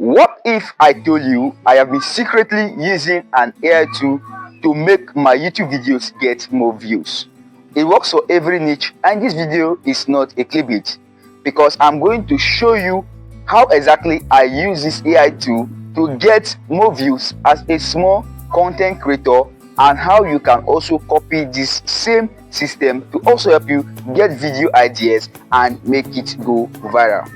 What if I told you I have been secretly using an AI tool to make my YouTube videos get more views? It works for every niche, and this video is not a clickbait because I'm going to show you how exactly I use this AI tool to get more views as a small content creator, and how you can also copy this same system to also help you get video ideas and make it go viral.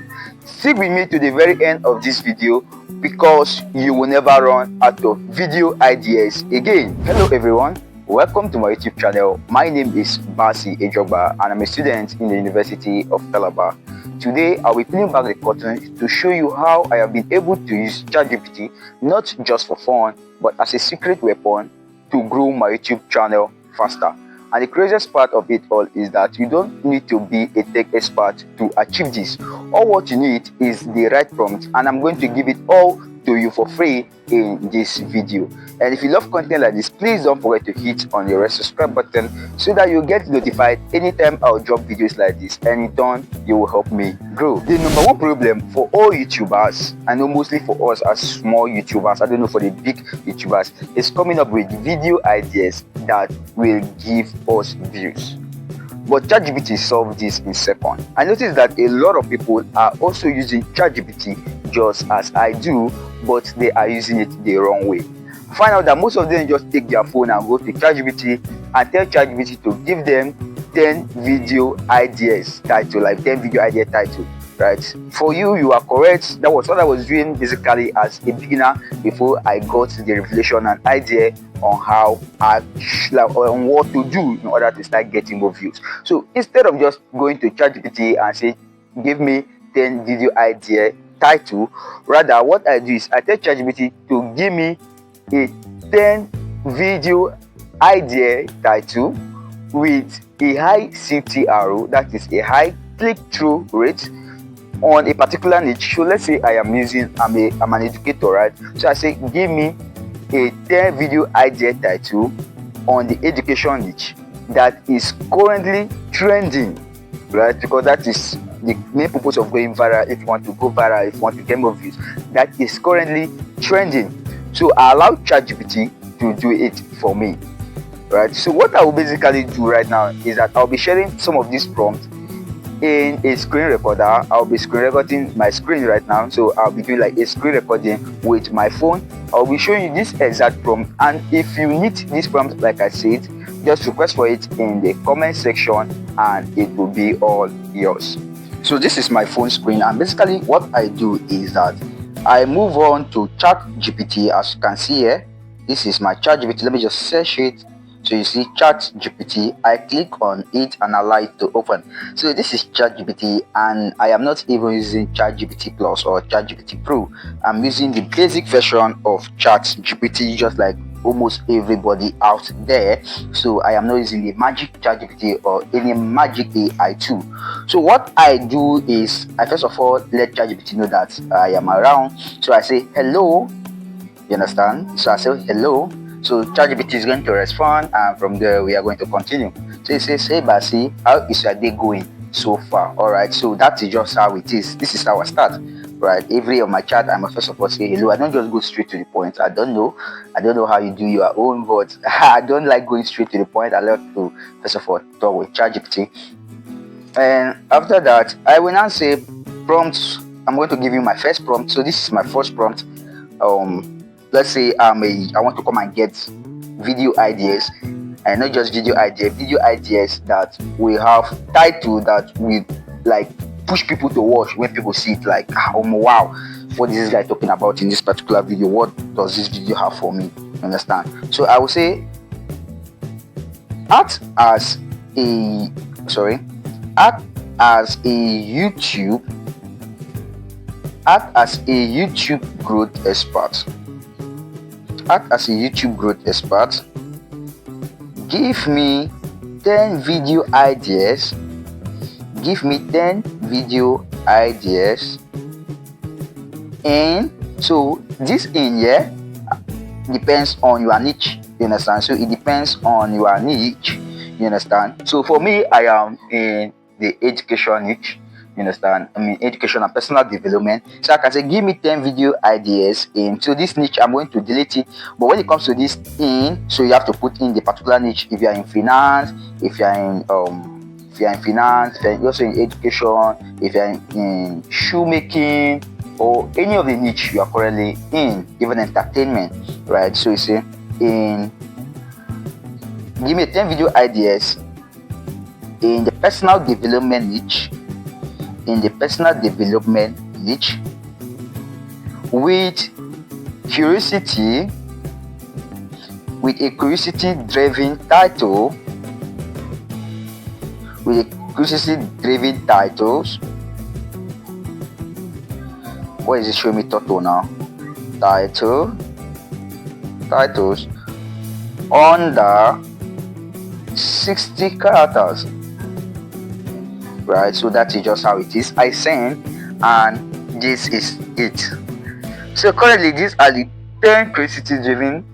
Stick with me to the very end of this video because you will never run out of video ideas again. Hello everyone, welcome to my YouTube channel. My name is Basi Ejogba and I'm a student in the University of Calabar. Today I'll be peeling back the curtain to show you how I have been able to use ChatGPT not just for fun but as a secret weapon to grow my YouTube channel faster. And the craziest part of it all is that you don't need to be a tech expert to achieve this. All what you need is the right prompt, and I'm going to give it all to you for free in this video. And if you love content like this, please don't forget to hit on the red subscribe button so that you get notified anytime I'll drop videos like this, and in turn you will help me grow. The number one problem for all YouTubers, I know mostly for us as small YouTubers, I don't know for the big YouTubers, is coming up with video ideas that will give us views. But ChatGPT solved this in seconds. I noticed that a lot of people are also using ChatGPT just as I do, but they are using it the wrong way. Find out that most of them just take their phone and go to ChatGPT and tell ChatGPT to give them 10 video ideas title, like 10 video idea title, right? For you are correct. That was what I was doing basically as a beginner before I got the revelation and idea on how on what to do in order to start getting more views. So instead of just going to ChatGPT and say give me 10 video idea title, rather what I do is I tell ChatGPT to give me a 10 video idea title with a high CTR, that is a high click-through rate on a particular niche. So let's say I'm an educator, right? So I say give me a 10 video idea title on the education niche that is currently trending, right? Because that is the main purpose of going viral. If you want to go viral, if you want to get more views, that is currently trending. So I allow ChatGPT to do it for me, right? So what I will basically do right now is that I'll be sharing some of these prompts in a screen recorder. I'll be screen recording my screen right now, so I'll be doing like a screen recording with my phone. I'll be showing you this exact prompt, and if you need this prompt, like I said, just request for it in the comment section and it will be all yours. So this is my phone screen, and basically what I do is that I move on to ChatGPT. As you can see here, this is my ChatGPT. Let me just search it. So you see ChatGPT, I click on it and allow it to open. So this is ChatGPT, and I am not even using ChatGPT Plus or ChatGPT Pro. I'm using the basic version of ChatGPT, just like almost everybody out there. So I am not using the magic ChatGPT or any magic AI tool. So what I do is I first of all let ChatGPT know that I am around. So I say hello, you understand? So I say hello. So ChatGPT is going to respond, and from there we are going to continue. So it says, hey Basi, how is your day going so far? All right, so that is just how it is. This is how I start, right? Every of my chat, I must first of all say hello. I don't just go straight to the point. I don't know how you do your own, but I don't like going straight to the point. I like to first of all talk with ChatGPT, and after that I will now say prompts. I'm going to give you my first prompt. So this is my first prompt. Let's say I want to come and get video ideas, and not just video ideas that will have title that will like push people to watch. When people see it, like, oh wow, what is this guy talking about in this particular video? What does this video have for me? Understand? So I will say act as a YouTube growth expert. Act as a YouTube growth expert. Give me 10 video ideas. Give me 10 video ideas. And so this in here depends on your niche. You understand? So it depends on your niche. You understand? So for me, I am in the education niche. You understand? I mean, education and personal development. So I can say, give me 10 video ideas into this niche. I'm going to delete it. But when it comes to this so you have to put in the particular niche. If you are in finance, if you are in finance, if you're also in education, if you're in shoemaking, or any of the niche you are currently in, even entertainment, right? So you say, give me 10 video ideas in the personal development niche, with curiosity, with a curiosity-driven title, titles. What is it showing me title now? Titles under 60 characters. Right, so that is just how it is. I send, and this is it. So currently, these are the 10 curiosity-driven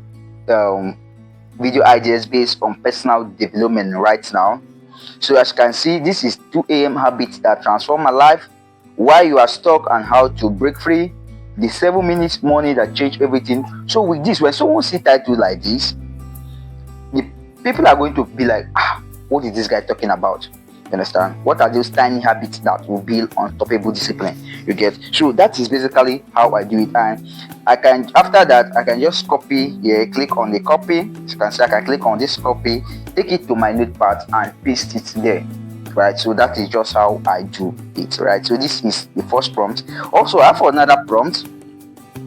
video ideas based on personal development right now. So as you can see, this is 2 a.m. habits that transform my life, why you are stuck and how to break free, the 7 minutes money that changed everything. So with this, when someone see title like this, the people are going to be like, what is this guy talking about? You understand? What are those tiny habits that will build unstoppable discipline? You get? So that is basically how I do it. And I can, after that, I can just copy here, click on the copy. As you can see, I can click on this copy, take it to my notepad and paste it there. Right? So that is just how I do it. Right? So this is the first prompt. Also, I have another prompt.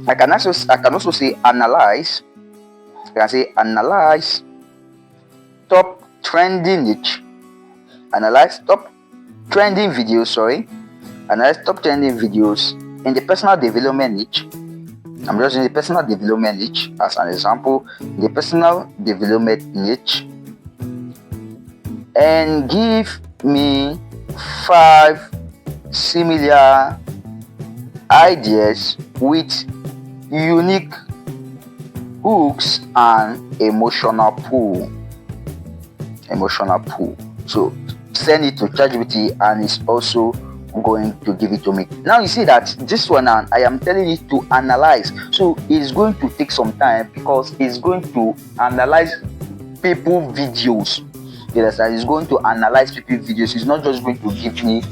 I can also say analyze. I can say analyze top trending niche. Analyze top trending videos in the personal development niche. I'm just using the personal development niche as an example. The personal development niche, and give me 5 similar ideas with unique hooks and emotional pull. So send it to ChatGPT, and it's also going to give it to me. Now you see that this one, I am telling it to analyze. So it's going to take some time because it's going to analyze people videos. Yes, it's going to analyze people videos. It's not just going to give me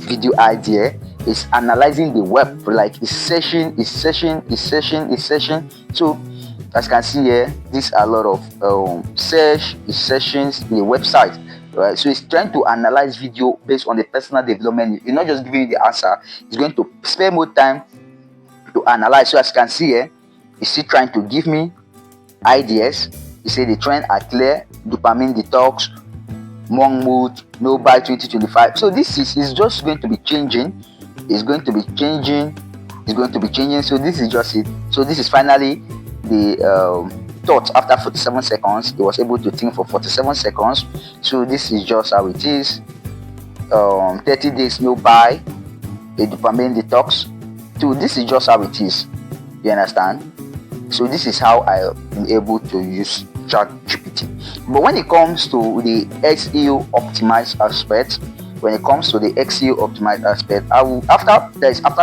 video idea. It's analyzing the web, like it's session. So as you can see here, these are a lot of sessions in the website. Right, so it's trying to analyze video based on the personal development. It's not just giving you the answer. It's going to spend more time to analyze. So as you can see here, it's still trying to give me ideas. You say the trend are clear, dopamine detox, monk mood, no buy 2025. So this is just going to be changing. It's going to be changing. So this is just it. So this is finally the thought after 47 seconds. It was able to think for 47 seconds. So this is just how it is. 30 days no buy, a dopamine detox. So this is just how it is. You understand? So this is how I am able to use ChatGPT. But when it comes to the SEO optimized aspect, I will after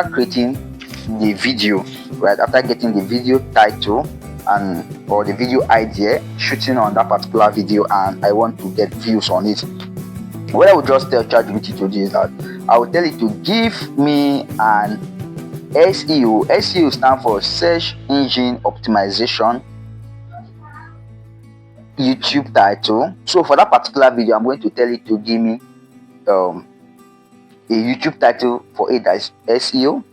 creating the video, right? After getting the video title or the video idea, shooting on that particular video, and I want to get views on it, what I would just tell ChatGPT to do is that I will tell it to give me an SEO. SEO stands for search engine optimization YouTube title. So for that particular video, I'm going to tell it to give me a YouTube title for it that is SEO.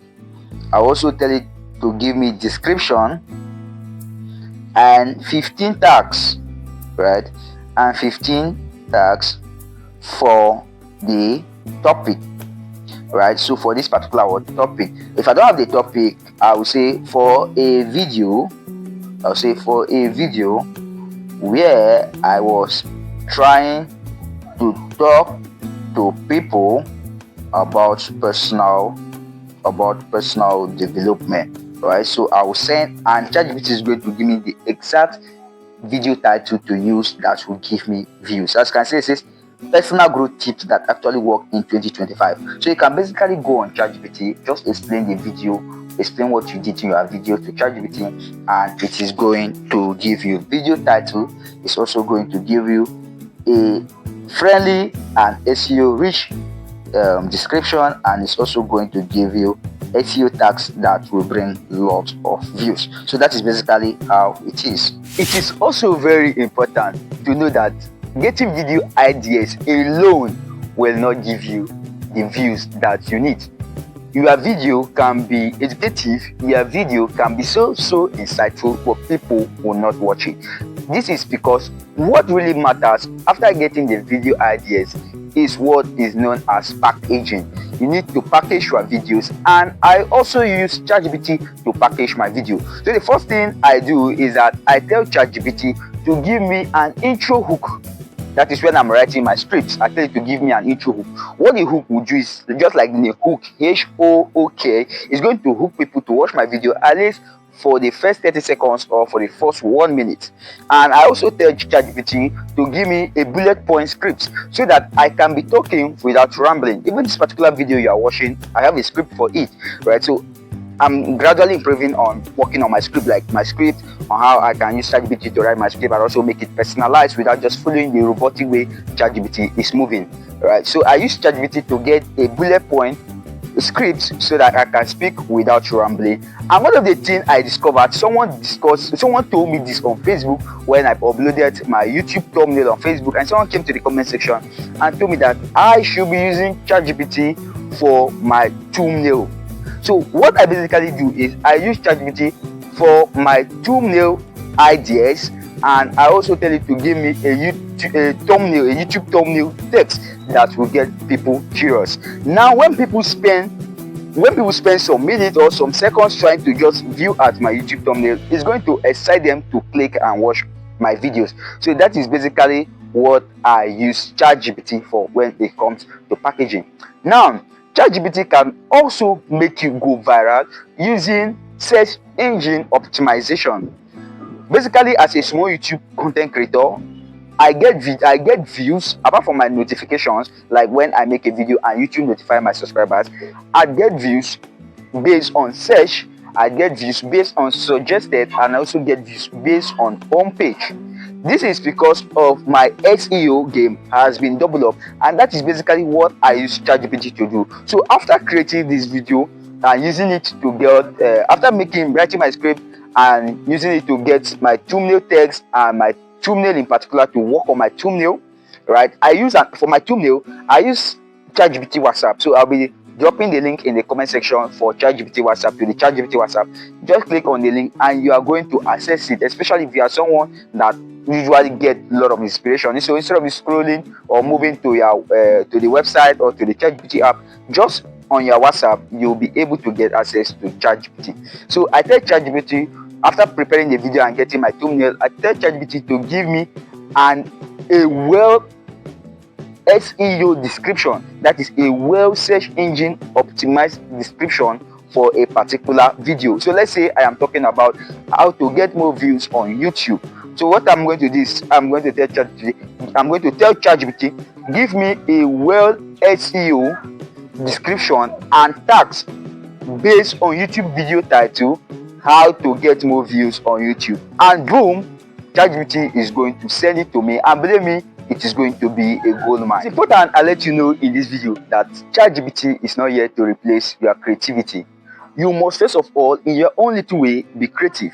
I'll also tell it to give me description and 15 tags, right? And 15 tags for the topic, right? So for this particular topic, if I don't have the topic, I will say for a video where I was trying to talk to people about personal development, right? So I will send, and ChatGPT is going to give me the exact video title to use that will give me views. As you can see, it says personal growth tips that actually work in 2025. So you can basically go on ChatGPT, just explain the video, explain what you did in your video to ChatGPT, and it is going to give you video title. It's also going to give you a friendly and SEO rich description, and it's also going to give you SEO tags that will bring lots of views. So that is basically how it is. It is also very important to know that getting video ideas alone will not give you the views that you need. Your video can be educative, your video can be so insightful, but people will not watch it. This is because what really matters after getting the video ideas is what is known as packaging. You need to package your videos, and I also use ChatGPT to package my video. So the first thing I do is that I tell ChatGPT to give me an intro hook. That is when I'm writing my scripts. I tell it to give me an intro hook. What the hook will do is just like the hook, H-O-O-K, is going to hook people to watch my video at least for the first 30 seconds or for the first 1 minute. And I also tell ChatGPT to give me a bullet point script so that I can be talking without rambling. Even this particular video you are watching, I have a script for it, right? So I'm gradually improving on working on my script, like my script, on how I can use ChatGPT to write my script and also make it personalized without just following the robotic way ChatGPT is moving, right? So I use ChatGPT to get a bullet point script so that I can speak without rambling. And one of the things I discovered, someone told me this on Facebook when I uploaded my YouTube thumbnail on Facebook, and someone came to the comment section and told me that I should be using ChatGPT for my thumbnail. So what I basically do is I use ChatGPT for my thumbnail ideas, and I also tell it to give me a YouTube thumbnail text that will get people curious. Now when people spend some minutes or some seconds trying to just view at my YouTube thumbnail, it's going to excite them to click and watch my videos. So that is basically what I use ChatGPT for when it comes to packaging. Now ChatGPT can also make you go viral using search engine optimization. Basically, as a small YouTube content creator, I get views apart from my notifications, like when I make a video and YouTube notify my subscribers. I get views based on search, I get views based on suggested, and I also get views based on homepage. This is because of my SEO game has been doubled up, and that is basically what I use ChatGPT to do. So after creating this video and using it to get, after writing my script and using it to get my thumbnail text and my thumbnail in particular to work on my thumbnail, right? For my thumbnail, I use ChatGPT WhatsApp. So I'll be dropping the link in the comment section for ChatGPT WhatsApp, to the ChatGPT WhatsApp. Just click on the link and you are going to access it, especially if you are someone that usually get a lot of inspiration. So instead of scrolling or moving to your to the website or to the ChatGPT app, just on your WhatsApp, you'll be able to get access to ChatGPT. So I tell ChatGPT, after preparing the video and getting my thumbnail, I tell ChatGPT to give me a well SEO description, that is a well search engine optimized description for a particular video. So let's say I am talking about how to get more views on YouTube. So what I'm going to do is I'm going to tell ChatGPT, give me a well SEO description and tags based on YouTube video title, how to get more views on YouTube, and boom, ChatGPT is going to send it to me, and believe me, it is going to be a gold mine. It's important I let you know in this video that ChatGPT is not here to replace your creativity. You must first of all, in your own little way, be creative.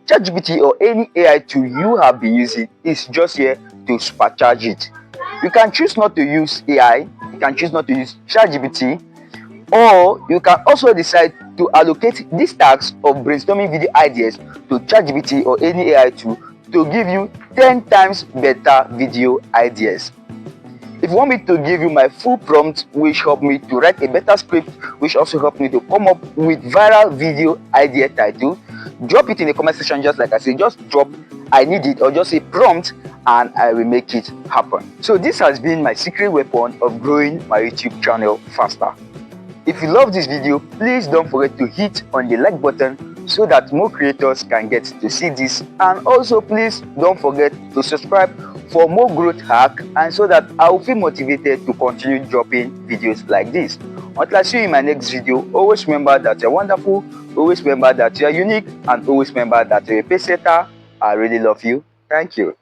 ChatGPT or any AI tool you have been using is just here to supercharge it. You can choose not to use AI, you can choose not to use ChatGPT, or you can also decide to allocate these tasks of brainstorming video ideas to ChatGPT or any AI tool to give you 10 times better video ideas. If you want me to give you my full prompt, which help me to write a better script, which also help me to come up with viral video idea title, drop it in the comment section. Just like I said, just drop I need it or just say prompt and I will make it happen. So this has been my secret weapon of growing my YouTube channel faster. If you love this video, please don't forget to hit on the like button so that more creators can get to see this, and also please don't forget to subscribe for more growth hack, and so that I will feel motivated to continue dropping videos like this. Until I see you in my next video, always remember that you're wonderful, always remember that you're unique, and always remember that you're a pace setter. I really love you. Thank you.